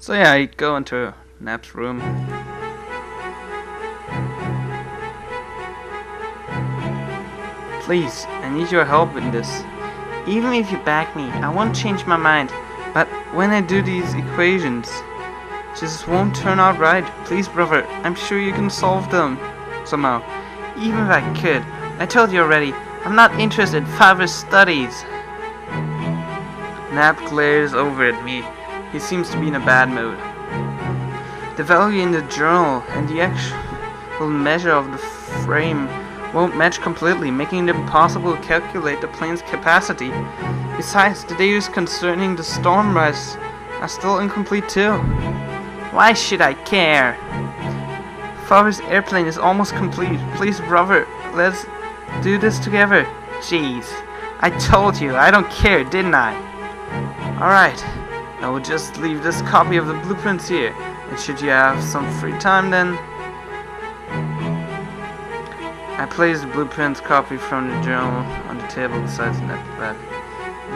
So yeah, I go into Nap's room. Please, I need your help in this. Even if you back me, I won't change my mind. But when I do these equations, just won't turn out right. Please, brother, I'm sure you can solve them somehow. Even if I could, I told you already, I'm not interested in father's studies. Nap glares over at me. He seems to be in a bad mood. The value in the journal and the actual measure of the frame won't match completely, making it impossible to calculate the plane's capacity. Besides, the data concerning the storm rise are still incomplete too. Why should I care? Father's airplane is almost complete. Please, brother, let's do this together. Jeez, I told you, I don't care, didn't I? Alright, I will just leave this copy of the blueprints here. And should you have some free time then? I place the blueprints copy from the journal on the table beside the bed.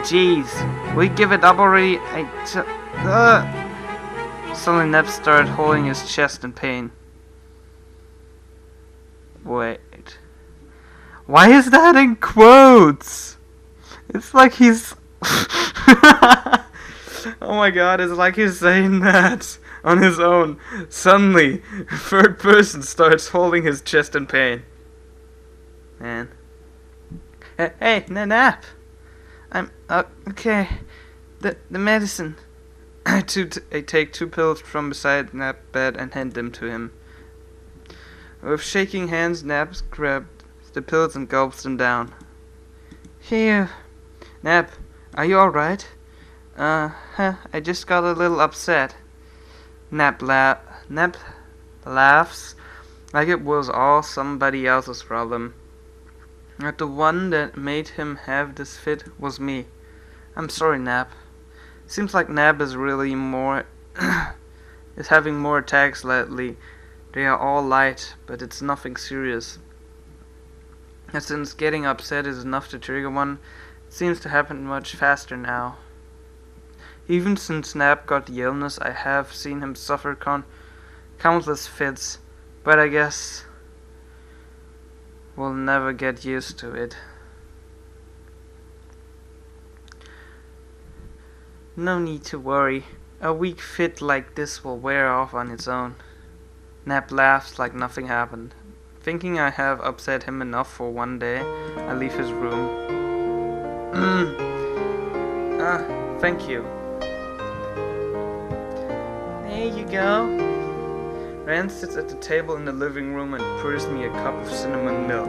Jeez, we give it up already? Suddenly Nep started holding his chest in pain. Wait. Why is that in quotes? It's like he's... Oh my god, it's like he's saying that on his own. Suddenly, a third person starts holding his chest in pain. Man. Hey, Nap! I'm, okay. The medicine. I take 2 pills from beside Nap's bed and hand them to him. With shaking hands, Nap grabs the pills and gulps them down. Here. Nap, are you alright? I just got a little upset. Nap laughs like it was all somebody else's problem. That the one that made him have this fit was me. I'm sorry, Nap. Seems like Nap is really is having more attacks lately. They are all light, but it's nothing serious. And since getting upset is enough to trigger one, it seems to happen much faster now. Even since Nap got the illness, I have seen him suffer countless fits, but I guess we'll never get used to it. No need to worry. A weak fit like this will wear off on its own. Nap laughs like nothing happened. Thinking I have upset him enough for one day, I leave his room. Thank you. There you go. Rand sits at the table in the living room and pours me a cup of cinnamon milk.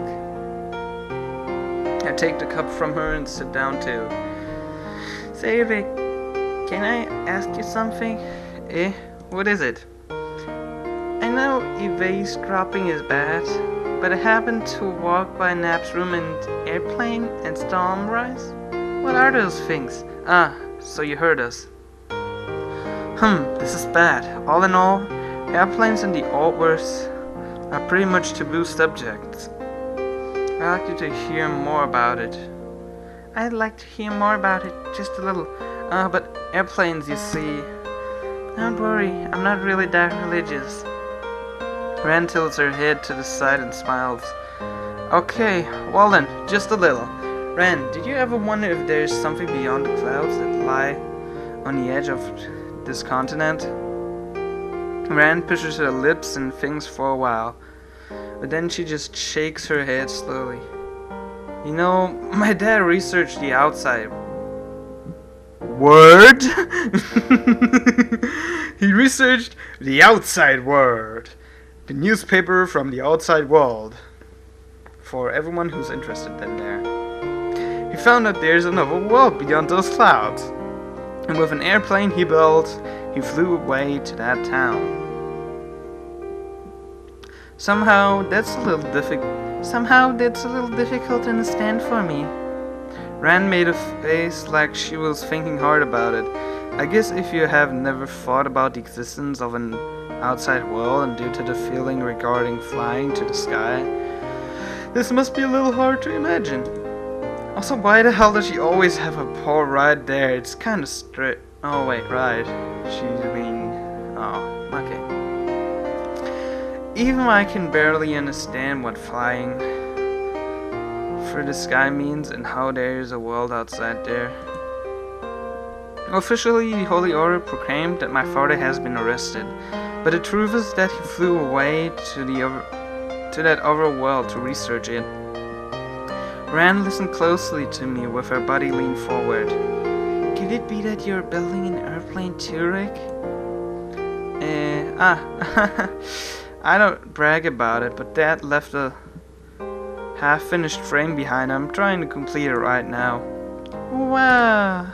I take the cup from her and sit down too. Say, Rick, can I ask you something? What is it? I know eavesdropping is bad, but I happened to walk by Nap's room and airplane and storm rise. What are those things? So you heard us. This is bad. All in all, airplanes in the old West are pretty much taboo subjects. I'd like you to hear more about it. I'd like to hear more about it, just a little. But airplanes, you see. Don't worry, I'm not really that religious. Rand tilts her head to the side and smiles. Okay, well then, just a little. Rand, did you ever wonder if there's something beyond the clouds that lie on the edge of this continent? Rand pushes her lips and thinks for a while, but then she just shakes her head slowly. You know, my dad researched the outside world. He researched the outside world. The newspaper from the outside world. For everyone who's interested in there. He found that there's another world beyond those clouds. And with an airplane he built, he flew away to that town. Somehow that's a little difficult to understand for me. Rand made a face like she was thinking hard about it. I guess if you have never thought about the existence of an outside world and due to the feeling regarding flying to the sky, this must be a little hard to imagine. Also, why the hell does she always have a pole right there? It's kinda straight. Oh wait, right. She's being Even I can barely understand what flying through the sky means and how there is a world outside there. Officially, the Holy Order proclaimed that my father has been arrested, but the truth is that he flew away to that other world to research it. Ran listened closely to me with her body leaned forward. Could it be that you're building an airplane too, Rick? I don't brag about it, but Dad left a half-finished frame behind. I'm trying to complete it right now. Wow!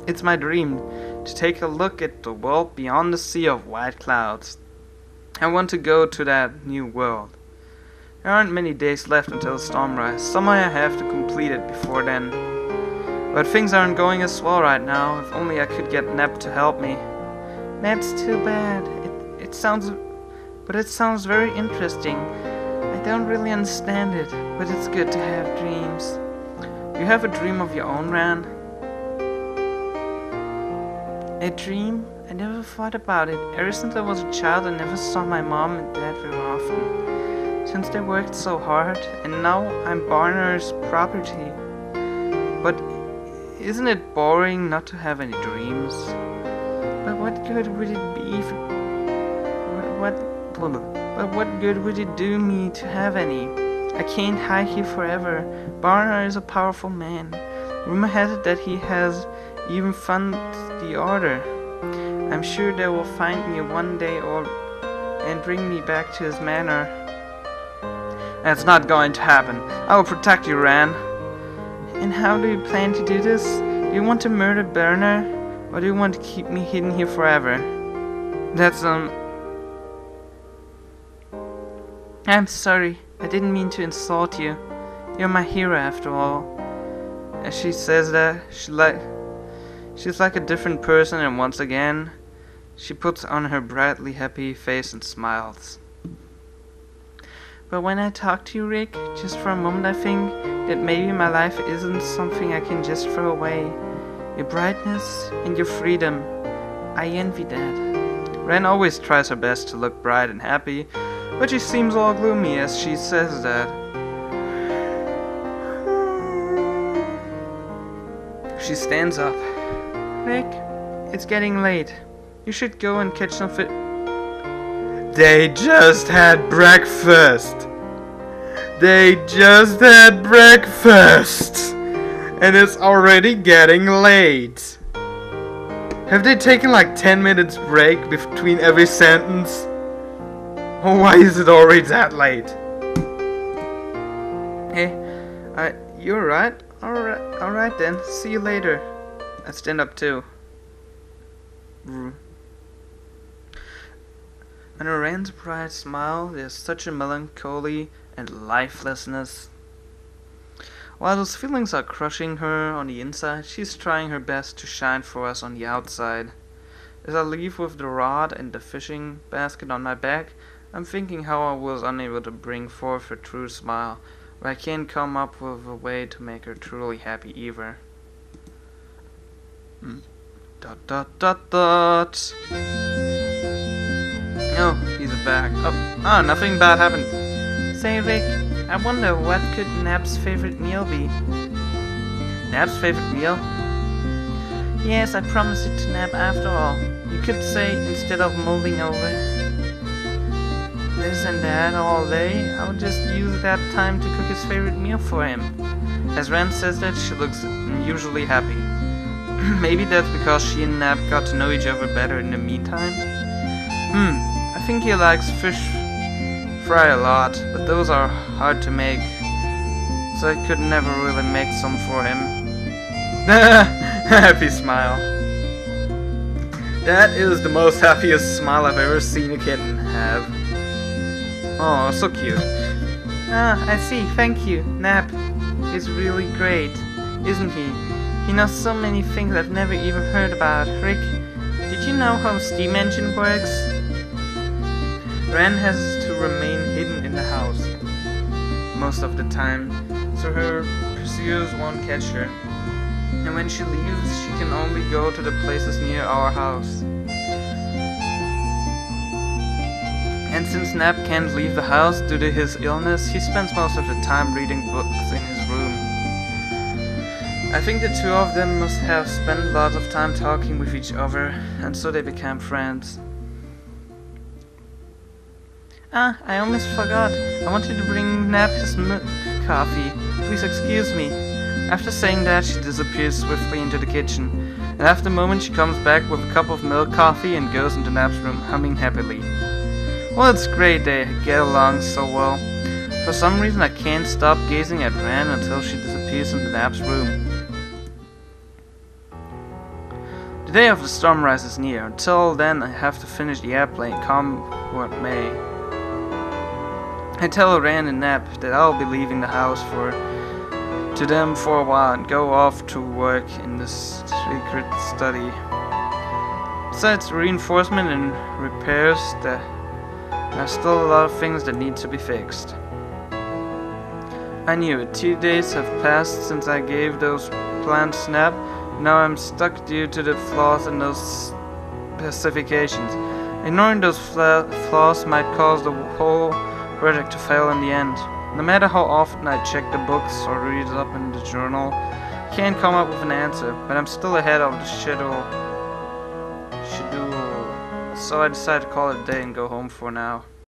It's my dream to take a look at the world beyond the sea of white clouds. I want to go to that new world. There aren't many days left until the storm rise. Somehow I have to complete it before then. But things aren't going as well right now. If only I could get Neb to help me. That's too bad. It sounds very interesting. I don't really understand it, but it's good to have dreams. You have a dream of your own, Ran? A dream? I never thought about it. Ever since I was a child, I never saw my mom and dad very often. Since they worked so hard, and now I'm Barner's property. But isn't it boring not to have any dreams? But what good would it be if But what good would it do me to have any? I can't hide here forever. Barner is a powerful man. Rumor has it that he has even funded the order. I'm sure they will find me one day and bring me back to his manor. That's not going to happen. I will protect you, Ran. And how do you plan to do this? Do you want to murder Barner? Or do you want to keep me hidden here forever? I'm sorry. I didn't mean to insult you. You're my hero after all. As she says that, she's like a different person, and once again, she puts on her brightly happy face and smiles. But when I talk to you, Rick, just for a moment I think that maybe my life isn't something I can just throw away. Your brightness and your freedom, I envy that. Ren always tries her best to look bright and happy, but she seems all gloomy as she says that. She stands up. Rick, it's getting late. You should go and catch some fish. They just had breakfast. And it's already getting late. Have they taken like 10 minutes break between every sentence? Or why is it already that late? Hey, you're right. Alright then. See you later. I stand up too. Under Rand's bright smile, there's such a melancholy and lifelessness. While those feelings are crushing her on the inside, she's trying her best to shine for us on the outside. As I leave with the rod and the fishing basket on my back, I'm thinking how I was unable to bring forth a true smile, but I can't come up with a way to make her truly happy either. Oh, he's back. Oh, nothing bad happened. Say, Rick, I wonder what could Nap's favorite meal be? Nap's favorite meal? Yes, I promised it to Nap after all. You could say, instead of mulling over this and that all day, I would just use that time to cook his favorite meal for him. As Rand says that, she looks unusually happy. Maybe that's because she and Nap got to know each other better in the meantime? I think he likes fish fry a lot, but those are hard to make, so I could never really make some for him. Happy smile. That is the most happiest smile I've ever seen a kitten have. Oh, so cute. I see, thank you. Nap is really great, isn't he? He knows so many things I've never even heard about. Rick, did you know how a steam engine works? Ren has to remain hidden in the house most of the time, so her pursuers won't catch her. And when she leaves, she can only go to the places near our house. And since Nap can't leave the house due to his illness, he spends most of the time reading books in his room. I think the two of them must have spent lots of time talking with each other, and so they became friends. Ah, I almost forgot. I wanted to bring Nap his coffee. Please excuse me. After saying that, she disappears swiftly into the kitchen, and after a moment she comes back with a cup of milk coffee and goes into Nap's room, humming happily. Well, it's great they get along so well. For some reason I can't stop gazing at Ran until she disappears into Nap's room. The day of the storm rise is near. Until then I have to finish the airplane, come what may. I tell Ran and Nap that I'll be leaving the house to them for a while and go off to work in this secret study. Besides reinforcement and repairs, there are still a lot of things that need to be fixed. I knew it. 2 days have passed since I gave those plans Snap. Now I'm stuck due to the flaws in those specifications. Ignoring those flaws might cause the whole project to fail in the end. No matter how often I check the books or read it up in the journal, I can't come up with an answer, but I'm still ahead of the schedule. So I decided to call it a day and go home for now.